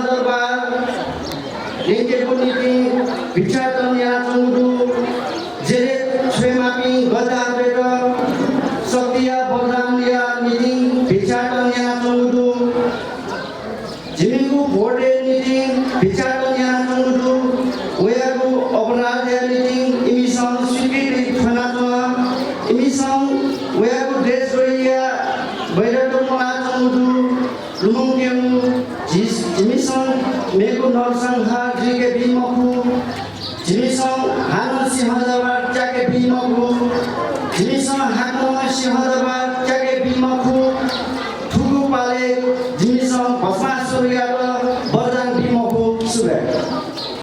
सिंहदरबार लेकेपुनीति भिक्षाटन्या चंगुडु जेरे छेमापी गदापेट सत्या बलरामलिया निधि भिक्षाटन्या चंगुडु जिमिगु बोर्डे निधि भिक्षाटन्या चंगुडु वेयागु अपराधया निधि इमिसं स्वीकृति फनातवा इमिसं वेयागु देश रोइया बैरटोमा चंगुडु लुमंगेउ जिमिसं मेगु नरसंहा जिके बिमखु जिमिसं हानु सिंहदरबार चाके बिमखु जिमिसं हानु सिंहदरबार चाके बिमखु ठुगु पाले जिमिसं भस्मासुर यादव बरदान बिमखु सुबे